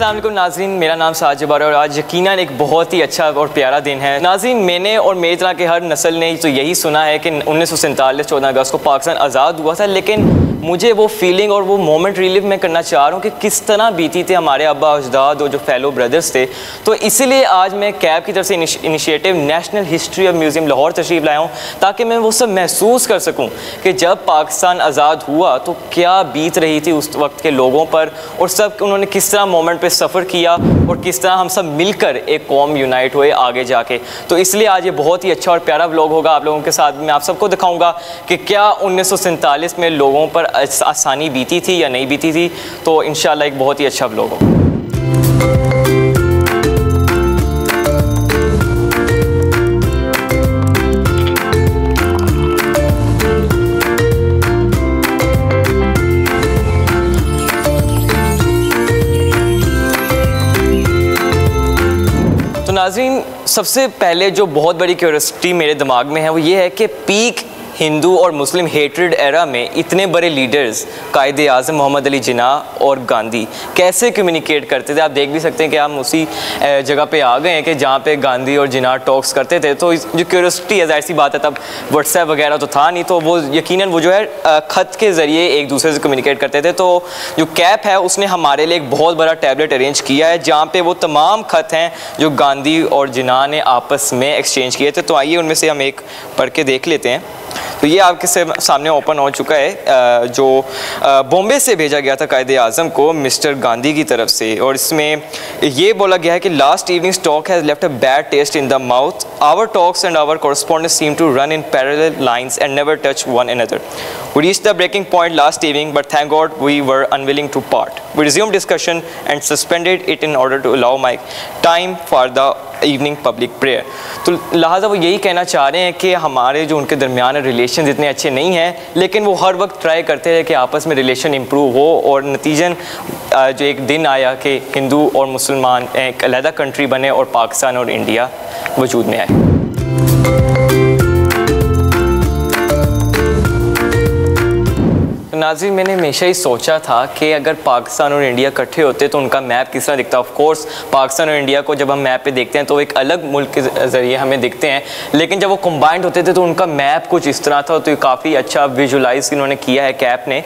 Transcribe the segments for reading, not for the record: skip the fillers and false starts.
अस्सलाम वालेकुम नाज़रीन, मेरा नाम साजिद है और आज यकीनन एक बहुत ही अच्छा और प्यारा दिन है। नाज़रीन, मैंने और मेरी तरह के हर नस्ल ने तो यही सुना है कि 1947 14 अगस्त को पाकिस्तान आज़ाद हुआ था, लेकिन मुझे वो फीलिंग और वो मोमेंट रिलीव मैं करना चाह रहा हूँ कि किस तरह बीती थी हमारे अब्बा अजदाद और जो फेलो ब्रदर्स थे। तो इसीलिए आज मैं कैब की तरफ से initiative national history of museum Lahore तशरीफ़ लाया हूँ, ताकि मैं वो सब महसूस कर सकूँ कि जब पाकिस्तान आज़ाद हुआ तो क्या बीत रही थी उस वक्त के लोगों पर, और सब उन्होंने किस तरह मोमेंट पे सफ़र किया और किस तरह हम सब मिलकर एक कौम यूनाइट हुए आगे जाके। तो इसलिए आज ये बहुत ही अच्छा और प्यारा व्लॉग होगा आप लोगों के साथ। मैं आप सबको दिखाऊंगा कि क्या 1947 में लोगों पर आसानी बीती थी या नहीं बीती थी। तो इंशाल्लाह एक बहुत ही अच्छा व्लॉग होगा। नाज़रीन, सबसे पहले जो बहुत बड़ी क्यूरियोसिटी मेरे दिमाग में है वो ये है कि पीक हिंदू और मुस्लिम हेट्रेड एरा में इतने बड़े लीडर्स कायदे आज़म मोहम्मद अली जिन्नाह और गांधी कैसे कम्युनिकेट करते थे। आप देख भी सकते हैं कि हम उसी जगह पे आ गए हैं कि जहाँ पे गांधी और जिन्नाह टॉक्स करते थे। तो जो क्यूरियोसिटी है, जाहिर सी बात है, तब व्हाट्सएप वगैरह तो था नहीं, तो वो यकीनन वो जो है ख़त के ज़रिए एक दूसरे से कम्युनिकेट करते थे। तो जो कैप है उसने हमारे लिए एक बहुत बड़ा टैबलेट अरेंज किया है जहाँ पर वो तमाम ख़त हैं जो गांधी और जिन्नाह ने आपस में एक्सचेंज किए थे। तो आइए उनमें से हम एक पढ़ के देख लेते हैं। तो ये आपके सामने ओपन हो चुका है, जो बॉम्बे से भेजा गया था कायदे आज़म को मिस्टर गांधी की तरफ से, और इसमें ये बोला गया है कि last evening talk has left a bad taste in the mouth. Our talks and our correspondence seem to run in parallel lines and never touch one another. We reached the breaking point last evening, but thank God we were unwilling to part. We resumed discussion and suspended it in order to allow my time for the evening public prayer. तो लिहाजा वो यही कहना चाह रहे हैं कि हमारे जो उनके दरमियान रिलेशन इतने अच्छे नहीं हैं, लेकिन वो हर वक्त ट्राई करते हैं कि आपस में रिलेशन इम्प्रूव हो, और नतीजन जो एक दिन आया कि हिंदू और मुसलमान एक अलहदा कंट्री बने और पाकिस्तान और इंडिया वजूद में आए। नाज़रीन, मैंने हमेशा ही सोचा था कि अगर पाकिस्तान और इंडिया इकट्ठे होते तो उनका मैप किस तरह दिखता। ऑफ कोर्स पाकिस्तान और इंडिया को जब हम मैप पे देखते हैं तो एक अलग मुल्क के ज़रिए हमें दिखते हैं, लेकिन जब वो कंबाइंड होते थे तो उनका मैप कुछ इस तरह था। तो ये काफ़ी अच्छा विजुलाइज इन्होंने किया है कैप ने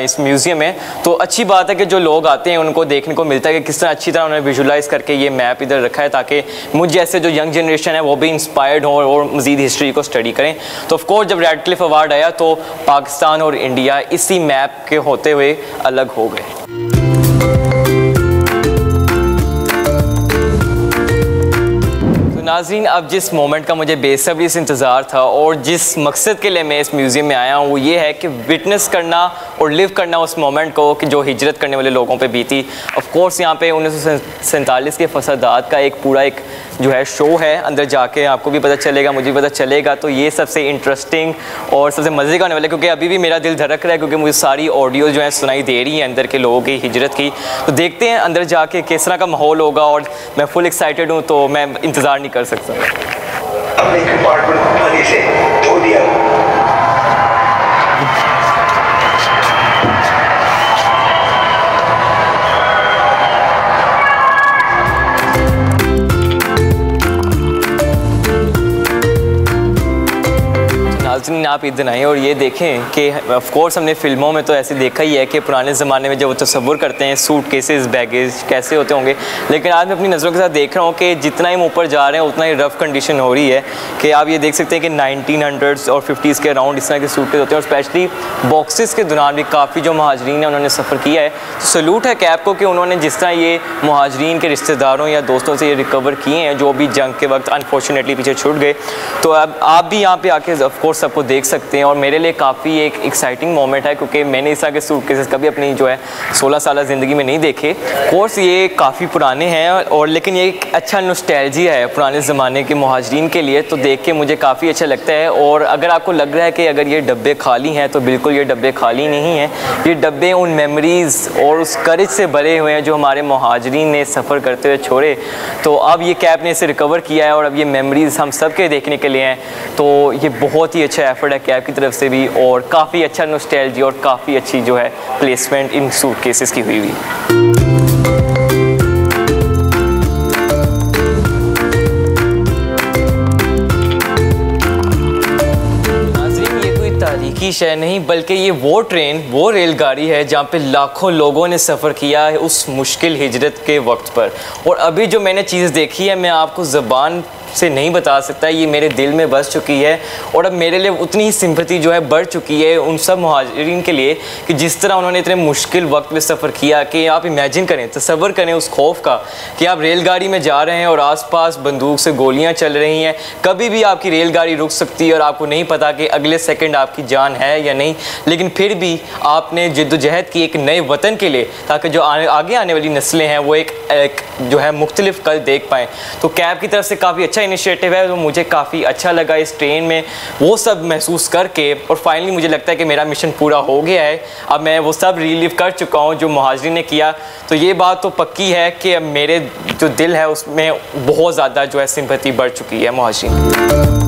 इस म्यूज़ियम में। तो अच्छी बात है कि जो लोग आते हैं उनको देखने को मिलता है कि किस तरह अच्छी तरह उन्होंने विजुलाइज़ करके ये मैप इधर रखा है, ताकि मुझ जैसे जो यंग जनरेशन है वो भी इंस्पायर्ड हो और मज़ीद हिस्ट्री को स्टडी करें। तो ऑफकोर्स जब रेडक्लिफ अवार्ड आया तो पाकिस्तान और इंडिया इसी मैप के होते हुए अलग हो गए। नाज़रीन, अब जिस मोमेंट का मुझे बेसब्री से इंतज़ार था और जिस मकसद के लिए मैं इस म्यूज़ियम में आया हूँ वो ये है कि विटनेस करना और लिव करना उस मोमेंट को कि जो हिजरत करने वाले लोगों पे बीती। ऑफ कोर्स यहाँ पे 1947 के फसादात का एक पूरा एक जो है शो है, अंदर जाके आपको भी पता चलेगा, मुझे भी पता चलेगा। तो ये सबसे इंटरेस्टिंग और सबसे मज़े का होने वाला है, क्योंकि अभी भी मेरा दिल धड़क रहा है, क्योंकि मुझे सारी ऑडियो जो है सुनाई दे रही है अंदर के लोगों की हिजरत की। तो देखते हैं अंदर जाके किस तरह का माहौल होगा, और मैं फुल एक्साइटेड हूँ, तो मैं इंतज़ार नहीं कर सकता। अपने कंपार्टमेंट पानी से धो दिया। नाज़रीन, आप इधर आए और ये देखें कि ऑफ कोर्स हमने फ़िल्मों में तो ऐसे देखा ही है कि पुराने ज़माने में जब वो तस्वुर करते हैं सूट केसेस बैगेज कैसे होते होंगे, लेकिन आज मैं अपनी नज़रों के साथ देख रहा हूँ कि जितना ही ऊपर जा रहे हैं उतना ही रफ़ कंडीशन हो रही है। कि आप ये देख सकते हैं कि 1900s और 50s के अराउंड इस तरह के सूट केस होते हैं, और स्पेशली बॉक्सेस के दौरान भी काफ़ी जो महाजरीन है उन्होंने सफ़र किया है। तो सैल्यूट है कैब को कि उन्होंने जिस तरह ये महाजरीन के रिश्तेदारों या दोस्तों से ये रिकवर किए हैं जो भी जंग के वक्त अनफॉर्चुनेटली पीछे छूट गए। तो अब आप भी यहाँ पे आके ऑफ कोर्स सबको देख सकते हैं, और मेरे लिए काफ़ी एक एक्साइटिंग मोमेंट है, क्योंकि मैंने इस तरह के सूट केसेस कभी अपनी जो है 16 साल ज़िंदगी में नहीं देखे। कोर्स ये काफ़ी पुराने हैं, और लेकिन ये एक अच्छा नॉस्टैल्जिया है पुराने ज़माने के मुहाजिरीन के लिए। तो देख के मुझे काफ़ी अच्छा लगता है। और अगर आपको लग रहा है कि अगर ये डब्बे खाली हैं, तो बिल्कुल ये डब्बे खाली नहीं हैं। ये डब्बे उन मेमोरीज़ और उस करेज से भरे हुए हैं जो हमारे मुहाजिरीन ने सफ़र करते हुए छोड़े। तो अब ये कैब ने इसे रिकवर किया है, और अब ये मेमोरीज़ हम सब के देखने के लिए हैं। तो ये बहुत ही अच्छा एफर्ट है कैब की तरफ से भी, और काफ़ी अच्छा नॉस्टैल्जिया और काफ़ी अच्छी जो है प्लेसमेंट इन सूट केसेस की हुई। की शय नहीं बल्कि ये वो ट्रेन, वो रेलगाड़ी है जहाँ पे लाखों लोगों ने सफ़र किया है उस मुश्किल हिजरत के वक्त पर। और अभी जो मैंने चीज़ देखी है मैं आपको ज़बान से नहीं बता सकता, ये मेरे दिल में बस चुकी है। और अब मेरे लिए उतनी ही सिंपैथी जो है बढ़ चुकी है उन सब मुहाजिरीन के लिए कि जिस तरह उन्होंने इतने मुश्किल वक्त में सफ़र किया कि आप इमेजिन करें, तसव्वुर करें उस खौफ का कि आप रेलगाड़ी में जा रहे हैं और आसपास बंदूक से गोलियां चल रही हैं, कभी भी आपकी रेलगाड़ी रुक सकती है और आपको नहीं पता कि अगले सेकंड आपकी जान है या नहीं, लेकिन फिर भी आपने जिद्दोजहद की एक नए वतन के लिए, ताकि जो आगे आने वाली नस्लें हैं वो एक जो है मुख्तलिफ कल देख पाएँ। तो कैब की तरफ से काफ़ी अच्छा इनिशिएटिव है, तो मुझे काफ़ी अच्छा लगा इस ट्रेन में वो सब महसूस करके। और फाइनली मुझे लगता है कि मेरा मिशन पूरा हो गया है, अब मैं वो सब रिलीव कर चुका हूँ जो मुहाजिरीन ने किया। तो ये बात तो पक्की है कि अब मेरे जो दिल है उसमें बहुत ज़्यादा जो है सिंपैथी बढ़ चुकी है मुहाजिरीन।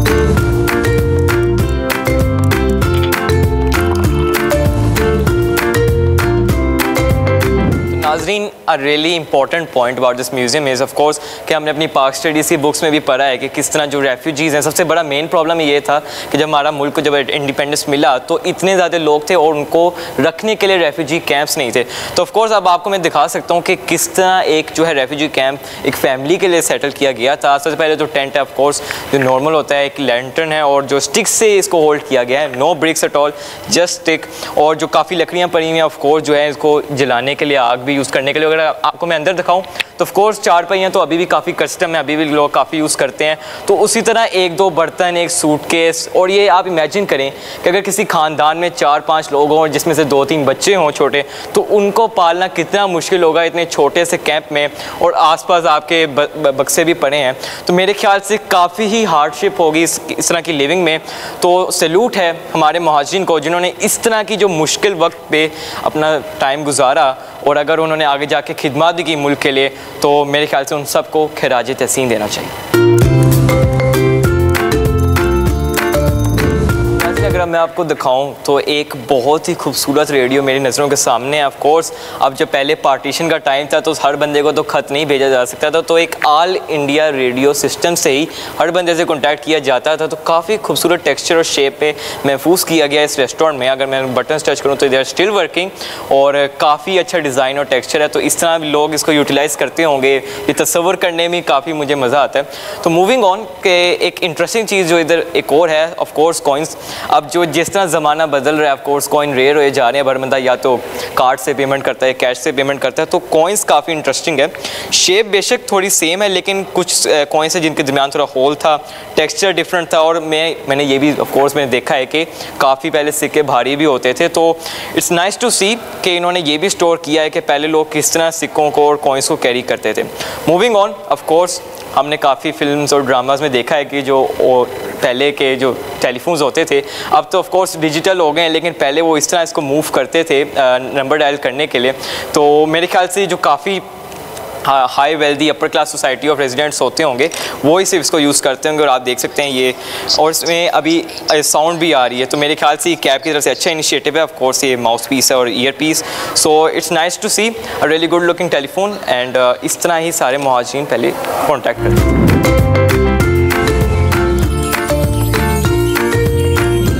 नाज़रीन, a really important point about this museum is of course कि हमने अपनी पाक स्टडीज़ की बुक्स में भी पढ़ा है कि किस तरह जो रेफ्यूजीज़ हैं, सबसे बड़ा मेन प्रॉब्लम ये था कि जब हमारा मुल्क को जब इंडिपेंडेंस मिला तो इतने ज़्यादा लोग थे और उनको रखने के लिए रेफ्यूजी कैंप्स नहीं थे। तो ऑफ कोर्स अब आपको मैं दिखा सकता हूँ कि किस तरह एक जो है रेफ्यूजी कैंप एक फैमिली के लिए सेटल किया गया था। सबसे पहले तो टेंट है ऑफ कोर्स जो नॉर्मल होता है, एक लैंटर्न है और जो स्टिक्स से इसको होल्ड किया गया है, no bricks at all, just stick. और जो काफ़ी लकड़ियाँ पड़ी हुई हैं ऑफ कोर्स जो है इसको जलाने के लिए, आग भी यूज़ करने के लिए। अगर आपको मैं अंदर दिखाऊं तो ऑफ कोर्स चार पहियां तो अभी भी काफ़ी कस्टम है, अभी भी लोग काफ़ी यूज़ करते हैं। तो उसी तरह एक दो बर्तन, एक सूटकेस। और ये आप इमेजिन करें कि अगर किसी ख़ानदान में 4-5 लोग हों जिसमें से 2-3 बच्चे हों छोटे, तो उनको पालना कितना मुश्किल होगा इतने छोटे से कैंप में, और आसपास आपके बक्से भी पड़े हैं। तो मेरे ख्याल से काफ़ी ही हार्डशिप होगी इस तरह की लिविंग में। तो सैल्यूट है हमारे मुहाजिरीन को जिन्होंने इस तरह की जो मुश्किल वक्त पे अपना टाइम गुजारा, और अगर उन्होंने आगे जाके खिदमत भी की मुल्क के लिए, तो मेरे ख्याल से उन सबको खिराज तहसीन देना चाहिए। अगर मैं आपको दिखाऊं तो एक बहुत ही खूबसूरत रेडियो मेरी नज़रों के सामने है। ऑफ कोर्स अब जब पहले पार्टीशन का टाइम था तो हर बंदे को तो ख़त नहीं भेजा जा सकता था, तो एक ऑल इंडिया रेडियो सिस्टम से ही हर बंदे से कॉन्टैक्ट किया जाता था। तो काफ़ी खूबसूरत टेक्सचर और शेप पे महफूज किया गया इस रेस्टोरेंट में। अगर मैं बटन टच करूँ तो दे आर स्टिल वर्किंग, और काफ़ी अच्छा डिज़ाइन और टेक्स्चर है। तो इस तरह भी लोग इसको यूटिलाइज़ करते होंगे, ये तस्वर करने में काफ़ी मुझे मज़ा आता है। तो मूविंग ऑन के एक इंटरेस्टिंग चीज़ जो इधर एक और है ऑफ कोर्स कॉइन्स। अब जो जिस तरह ज़माना बदल रहा है ऑफ कोर्स कॉइन रेयर हो जा रहे हैं, हर बंदा या तो कार्ड से पेमेंट करता है, कैश से पेमेंट करता है। तो कॉइन्स काफ़ी इंटरेस्टिंग है। शेप बेशक थोड़ी सेम है, लेकिन कुछ कॉइन्स है जिनके दरमियान थोड़ा होल था, टेक्सचर डिफरेंट था। और मैंने ये भी ऑफ कोर्स मैंने देखा है कि काफ़ी पहले सिक्के भारी भी होते थे। तो इट्स नाइस टू सी कि इन्होंने ये भी स्टोर किया है कि पहले लोग किस तरह सिक्कों को और कॉइन्स को कैरी करते थे। मूविंग ऑन, ऑफ कोर्स हमने काफ़ी फिल्म्स और ड्रामास में देखा है कि जो पहले के जो टेलीफोन्स होते थे अब तो ऑफ कोर्स डिजिटल हो गए हैं, लेकिन पहले वो इस तरह इसको मूव करते थे नंबर डायल करने के लिए। तो मेरे ख्याल से जो काफ़ी high wealthy upper class society of residents होते होंगे वो ही सिर्फ इसको यूज़ करते होंगे। और आप देख सकते हैं ये, और इसमें अभी साउंड भी आ रही है। तो मेरे ख्याल से ये कैब की तरफ से अच्छा इनिशिएटिव है। ऑफ कोर्स ये माउस पीस है और earpiece. So it's nice to see a really good looking telephone. And इस तरह ही सारे मुहाजिरीन पहले कॉन्टैक्ट करते हैं।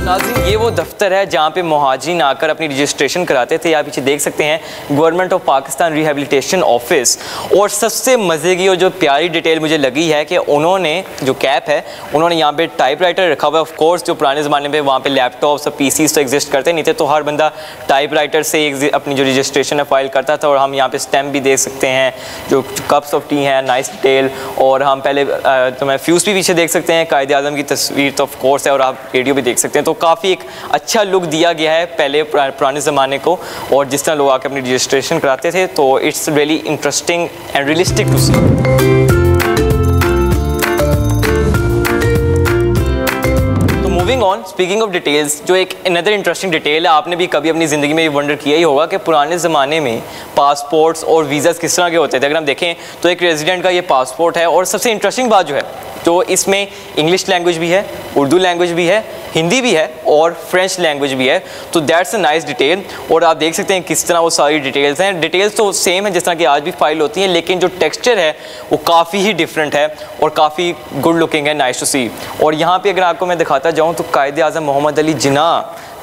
नाज़रीन, ये वो दफ्तर है जहाँ पे मुहाजिरीन आकर अपनी रजिस्ट्रेशन कराते थे। आप पीछे देख सकते हैं government of Pakistan rehabilitation office. और सबसे मज़े की और जो प्यारी डिटेल मुझे लगी है कि उन्होंने जो कैप है उन्होंने यहाँ पे टाइपराइटर रखा हुआ है। ऑफ कोर्स जो पुराने ज़माने में वहाँ पे लैपटॉप्स और पीसीज तो एग्जिस्ट करते नहीं थे, तो हर बंदा टाइपराइटर से अपनी जो रजिस्ट्रेशन है फाइल करता था। और हम यहाँ पे स्टैम्प भी देख सकते हैं, जो कप्स ऑफ टी हैं, नाइस डिटेल। और हम पहले तो मैं फ्यूज़ भी पीछे देख सकते हैं, कायद आज़म की तस्वीर तो ऑफ कोर्स है, और आप रेडियो भी देख सकते हैं। तो काफ़ी एक अच्छा लुक दिया गया है पहले पुराने ज़माने को, और जिस तरह लोग आकर अपनी रजिस्ट्रेशन कराते थे। तो it's really interesting and realistic to see. Moving on, speaking of details, जो एक अनदर इंटरेस्टिंग डिटेल है, आपने भी कभी अपनी ज़िंदगी में ये वंडर किया ही होगा कि पुराने ज़माने में पासपोर्ट्स और वीज़ाज़ किस तरह के होते थे। अगर हम देखें तो एक रेजिडेंट का ये पासपोर्ट है, और सबसे इंटरेस्टिंग बात जो है तो इसमें इंग्लिश लैंग्वेज भी है, उर्दू लैंग्वेज भी है, हिंदी भी है और फ्रेंच लैंग्वेज भी है। तो दैट्स अ नाइस डिटेल। और आप देख सकते हैं किस तरह वो सारी डिटेल्स हैं। डिटेल्स तो सेम है जिस तरह की आज भी फाइल होती हैं, लेकिन जो टेक्सचर है वो काफ़ी ही डिफरेंट है और काफ़ी गुड लुकिंग है, नाइस टू सी। और यहाँ पे अगर आपको मैं दिखाता जाऊँ तो कायद आज़म मोहम्मद अली जिन्ना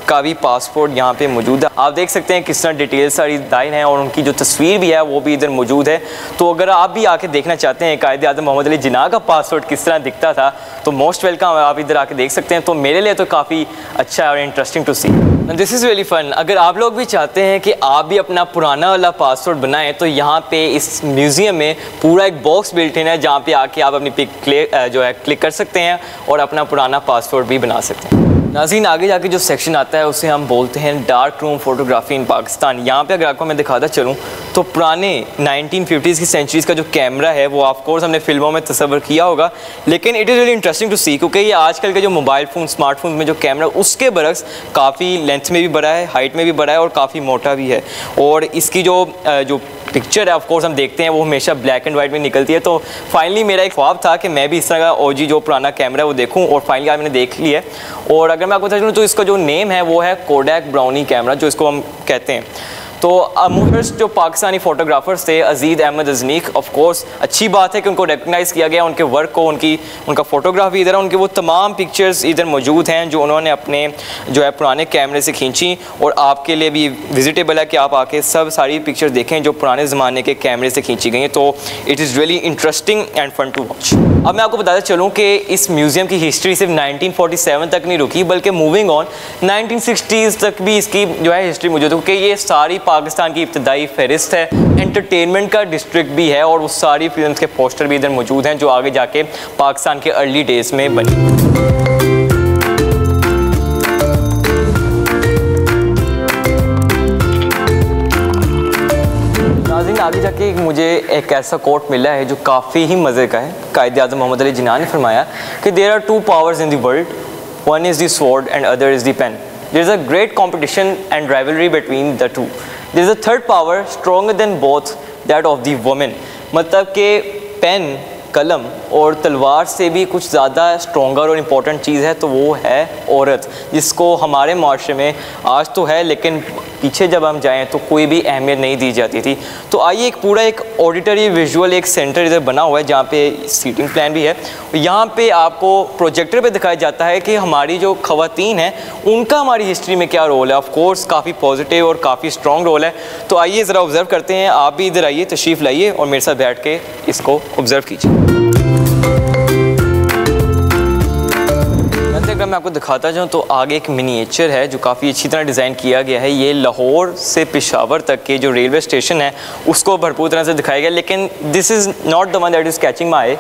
का भी पासपोर्ट यहाँ पे मौजूद है। आप देख सकते हैं किस तरह डिटेल सारी दाइन है और उनकी जो तस्वीर भी है वो भी इधर मौजूद है। तो अगर आप भी आके देखना चाहते हैं कायद आज़म मोहम्मद अली जिन्ना का पासपोर्ट किस तरह दिखता था तो मोस्ट वेलकम, आप इधर आके देख सकते हैं। तो मेरे लिए तो काफ़ी अच्छा है और interesting to see, this is really fun. अगर आप लोग भी चाहते हैं कि आप भी अपना पुराना वाला पासपोर्ट बनाएं तो यहाँ पे इस म्यूज़ियम में पूरा एक बॉक्स बिल्ट इन है जहाँ पे आके आप अपनी पिक क्लिक कर सकते हैं और अपना पुराना पासपोर्ट भी बना सकते हैं। नाज़रीन, आगे जाके जो सेक्शन आता है उसे हम बोलते हैं डार्क रूम फोटोग्राफी इन पाकिस्तान। यहाँ पे अगर आपको मैं दिखाता चलूँ तो पुराने 1950s की सेंचुरीज़ का जो कैमरा है वो ऑफ कोर्स हमने फिल्मों में तस्वर किया होगा, लेकिन it is really interesting to see क्योंकि ये आजकल के जो मोबाइल फ़ोन स्मार्टफोन में जो कैमरा उसके बरक्स काफ़ी लेंथ में भी बड़ा है, हाइट में भी बड़ा है और काफ़ी मोटा भी है। और इसकी जो पिक्चर है ऑफ कोर्स हम देखते हैं वो हमेशा ब्लैक एंड वाइट में निकलती है। तो फाइनली मेरा एक ख्वाब था कि मैं भी इस तरह का ओजी जो पुराना कैमरा है वो देखूं और फाइनली आज मैंने देख लिया है। और अगर मैं आपको बता दूं तो इसका जो नेम है वो है कोडैक ब्राउनी कैमरा जो इसको हम कहते हैं। तो फर्स्ट जो पाकिस्तानी फ़ोटोग्राफर्स थे अजीज़ अहमद अजनीक, ऑफ कोर्स अच्छी बात है कि उनको रिकगनाइज़ किया गया, उनके वर्क को, उनका फ़ोटोग्राफी इधर है, उनके वो तमाम पिक्चर्स इधर मौजूद हैं जो उन्होंने अपने जो है पुराने कैमरे से खींची और आपके लिए भी विजिटेबल है कि आप आके सारी पिक्चर्स देखें जो पुराने ज़माने के कैमरे से खींची गई हैं। तो it is really interesting and fun to watch. अब मैं आपको बताता चलूँ कि इस म्यूज़ियम की हिस्ट्री सिर्फ 1947 तक नहीं रुकी बल्कि मूविंग ऑन 1960s तक भी इसकी जो है हिस्ट्री मौजूद है क्योंकि ये सारी पाकिस्तान की इब्तदाई फहरिस्त है, एंटरटेनमेंट का डिस्ट्रिक्ट भी है और वो सारी फिल्म्स के पोस्टर भी इधर मौजूद हैं जो आगे जाके पाकिस्तान के अर्ली डेज़ में बनी। नाज़रीन, आगे जाके मुझे एक ऐसा कोट मिला है जो काफ़ी ही मज़े का है। कायद आज़म मोहम्मद अली जिन्ना ने फरमाया कि there are two powers in the world, one is the sword and other is the pen. There is a great competition and rivalry between the two. There is a third power stronger than both, that of the woman। मतलब कि pen, कलम और तलवार से भी कुछ ज़्यादा stronger और इम्पॉर्टेंट चीज़ है तो वो है औरत, जिसको हमारे माशरे में आज तो है लेकिन पीछे जब हम जाएं तो कोई भी अहमियत नहीं दी जाती थी। तो आइए एक पूरा एक ऑडिटरी विजुअल एक सेंटर इधर बना हुआ है जहाँ पे सीटिंग प्लान भी है। यहाँ पे आपको प्रोजेक्टर पे दिखाया जाता है कि हमारी जो ख़वातीन हैं उनका हमारी हिस्ट्री में क्या रोल है। ऑफ कोर्स काफ़ी पॉजिटिव और काफ़ी स्ट्रॉन्ग रोल है। तो आइए ज़रा ऑब्ज़र्व करते हैं, आप भी इधर आइए, तशरीफ़ लाइए और मेरे साथ बैठ के इसको ऑब्ज़र्व कीजिए। अगर मैं आपको दिखाता जाऊँ तो आगे एक मिनिएचर है जो काफ़ी अच्छी तरह डिज़ाइन किया गया है। ये लाहौर से पेशावर तक के जो रेलवे स्टेशन है उसको भरपूर तरह से दिखाया गया, लेकिन this is not the one that is catching my eye.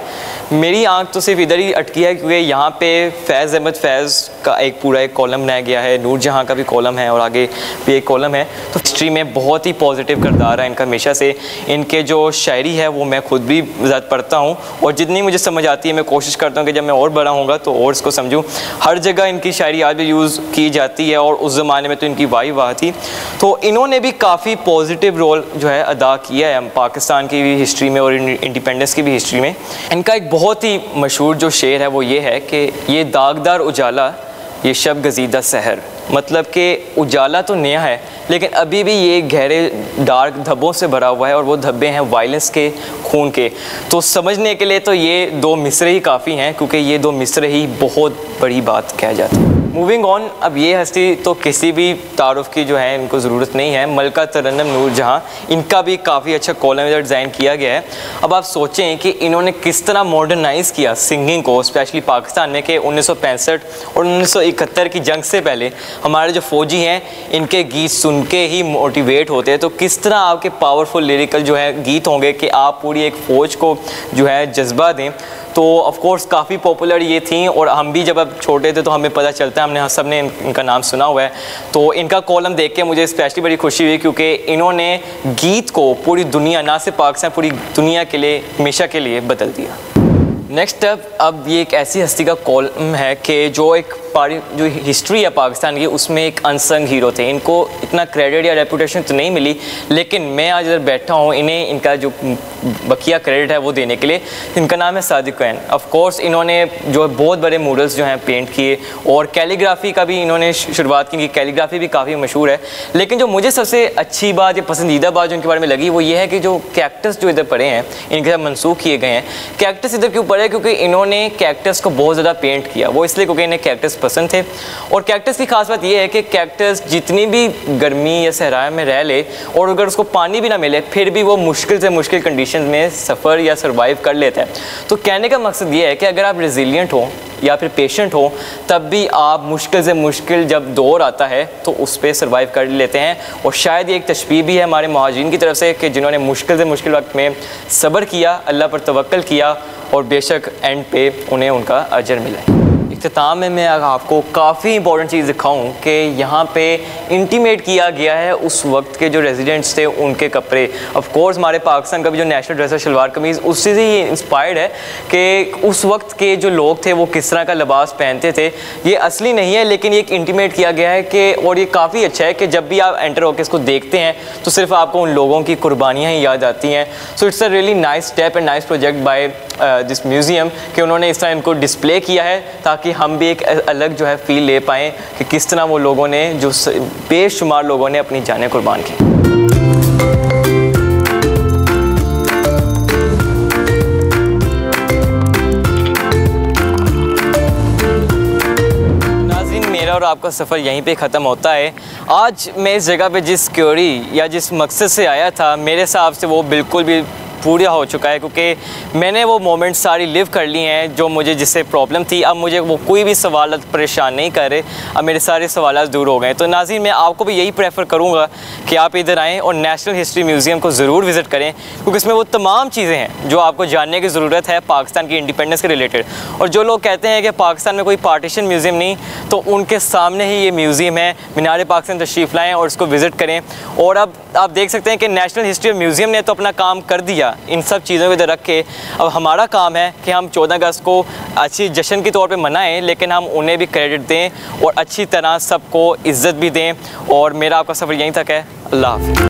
मेरी आंख तो सिर्फ इधर ही अटकी है क्योंकि यहाँ पे फैज़ अहमद फैज़ का एक पूरा एक कॉलम बनाया गया है, नूर जहाँ का भी कॉलम है और आगे भी एक कॉलम है। तो हिस्ट्री में बहुत ही पॉजिटिव किरदार है इनका हमेशा से। इनके जो शायरी है वो मैं खुद भी ज़्यादा पढ़ता हूँ और जितनी मुझे समझ आती है मैं कोशिश करता हूँ कि जब मैं और बड़ा होऊंगा तो और इसको समझूँ। हर जगह इनकी शायरी आज भी यूज़ की जाती है और उस ज़माने में तो इनकी वाह थी। तो इन्होंने भी काफ़ी पॉजिटिव रोल जो है अदा किया है पाकिस्तान की भी हिस्ट्री में और इंडिपेंडेंस की भी हिस्ट्री में। इनका एक बहुत ही मशहूर जो शेर है वो ये है कि ये दागदार उजाला ये शब गजीदा सहर। मतलब कि उजाला तो नया है लेकिन अभी भी ये गहरे डार्क धब्बों से भरा हुआ है और वो धब्बे हैं वायलेंस के, खून के। तो समझने के लिए तो ये दो मिसरे ही काफ़ी हैं क्योंकि ये दो मिसरे ही बहुत बड़ी बात कह जाती है। मूविंग ऑन, अब ये हस्ती तो किसी भी तारुफ की जो है इनको ज़रूरत नहीं है, मलका तरन्नुम नूर जहाँ, इनका भी काफ़ी अच्छा कॉलम इधर डिज़ाइन किया गया है। अब आप सोचें कि इन्होंने किस तरह मॉडर्नाइज़ किया सिंगिंग को, स्पेशली पाकिस्तान में कि 1965 और 1971 की जंग से पहले हमारे जो फ़ौजी हैं इनके गीत सुन के ही मोटिवेट होते हैं। तो किस तरह आपके पावरफुल लिरिकल जो है गीत होंगे कि आप पूरी एक फ़ौज को जो है जज्बा दें। तो ऑफ कोर्स काफ़ी पॉपुलर ये थी और हम भी जब अब छोटे थे तो हमें पता चलता है, हमने सब ने इनका नाम सुना हुआ है। तो इनका कॉलम देख के मुझे स्पेशली बड़ी खुशी हुई क्योंकि इन्होंने गीत को पूरी दुनिया, ना सिर्फ पाकिस्तान, पूरी दुनिया के लिए हमेशा के लिए बदल दिया। नेक्स्ट अब ये एक ऐसी हस्ती का कॉलम है कि जो एक जो हिस्ट्री है पाकिस्तान की उसमें एक अनसंग हीरो थे। इनको इतना क्रेडिट या रेपुटेशन तो नहीं मिली लेकिन मैं आज इधर बैठा हूँ इन्हें इनका जो बकिया क्रेडिट है वो देने के लिए। इनका नाम है सादिक कैन। ऑफ कोर्स इन्होंने जो बहुत बड़े मॉडल्स जो हैं पेंट किए और कैलीग्राफी का भी इन्होंने शुरुआत की। कैलीग्राफी भी काफ़ी मशहूर है, लेकिन जो मुझे सबसे अच्छी बात या पसंदीदा बात जो इनके बारे में लगी वो ये है कि जो कैक्टस जो इधर पड़े हैं इनके साथ मनसूख किए गए हैं। कैक्टस इधर क्यों पड़े है क्योंकि इन्होंने कैक्टस को बहुत ज़्यादा पेंट किया। वो इसलिए क्योंकि इन्हें कैक्टस पसंद थे। और कैक्टस की खास बात यह है कि कैक्टस जितनी भी गर्मी या सहरा में रह ले और अगर उसको पानी भी ना मिले फिर भी वो मुश्किल से मुश्किल कंडीशन में सफ़र या सर्वाइव कर लेता है। तो कहने का मकसद ये है कि अगर आप रेजिलियंट हो या फिर पेशेंट हो तब भी आप मुश्किल से मुश्किल जब दौर आता है तो उस पर सर्वाइव कर लेते हैं। और शायद ये एक तशबीह भी है हमारे मुहाजिरीन की तरफ से कि जिन्होंने मुश्किल से मुश्किल वक्त में सब्र किया, अल्लाह पर तवक्कल किया और बेशक एंड पे उन्हें उनका अजर मिला। इख्तिताम में मैं आपको काफ़ी इंपॉर्टेंट चीज़ दिखाऊं कि यहाँ पे इंटीमेट किया गया है उस वक्त के जो रेजिडेंट्स थे उनके कपड़े। ऑफ कोर्स हमारे पाकिस्तान का भी जो नेशनल ड्रेस है शलवार कमीज़, उससे ही इंस्पायर्ड है कि उस वक्त के जो लोग थे वो किस तरह का लिबास पहनते थे। ये असली नहीं है लेकिन ये एक इंटीमेट किया गया है कि, और ये काफ़ी अच्छा है कि जब भी आप एंटर होकर इसको देखते हैं तो सिर्फ आपको उन लोगों की कुर्बानियाँ ही याद आती हैं। So it's a really nice step and nice project by this museum कि उन्होंने इस तरह इनको डिस्प्ले किया है ताकि हम भी एक अलग जो है फ़ील ले पाएँ कि किस तरह वो लोगों ने, जो बेशुमार लोगों ने अपनी जानें कुर्बान की। नाज़रीन, मेरा और आपका सफ़र यहीं पे ख़त्म होता है। आज मैं इस जगह पे जिस क्यूरी या जिस मकसद से आया था मेरे हिसाब से वो बिल्कुल भी पूरा हो चुका है क्योंकि मैंने वो मोमेंट सारी लिव कर ली हैं जो मुझे जिससे प्रॉब्लम थी। अब मुझे वो कोई भी सवाल परेशान नहीं कर रहे, अब मेरे सारे सवाल दूर हो गए। तो नाज़रीन, मैं आपको भी यही प्रेफर करूँगा कि आप इधर आएँ और नेशनल हिस्ट्री म्यूज़ियम को ज़रूर विज़िट करें क्योंकि इसमें वो तमाम चीज़ें हैं जो आपको जानने की ज़रूरत है पाकिस्तान की इंडिपेंडेंस के रिलेटेड। और जो लोग कहते हैं कि पाकिस्तान में कोई पार्टीशन म्यूज़ियम नहीं, तो उनके सामने ही ये म्यूज़ियम है। मीनार पाकिस्तान तशरीफ़ लाएँ और इसको विज़िट करें। और अब आप देख सकते हैं कि नेशनल हिस्ट्री म्यूज़ियम ने तो अपना काम कर दिया इन सब चीज़ों को इधर रख के। अब हमारा काम है कि हम 14 अगस्त को अच्छी जश्न के तौर पे मनाएं लेकिन हम उन्हें भी क्रेडिट दें और अच्छी तरह सबको इज़्ज़त भी दें। और मेरा आपका सफ़र यहीं तक है। अल्लाह हाफ़िज़।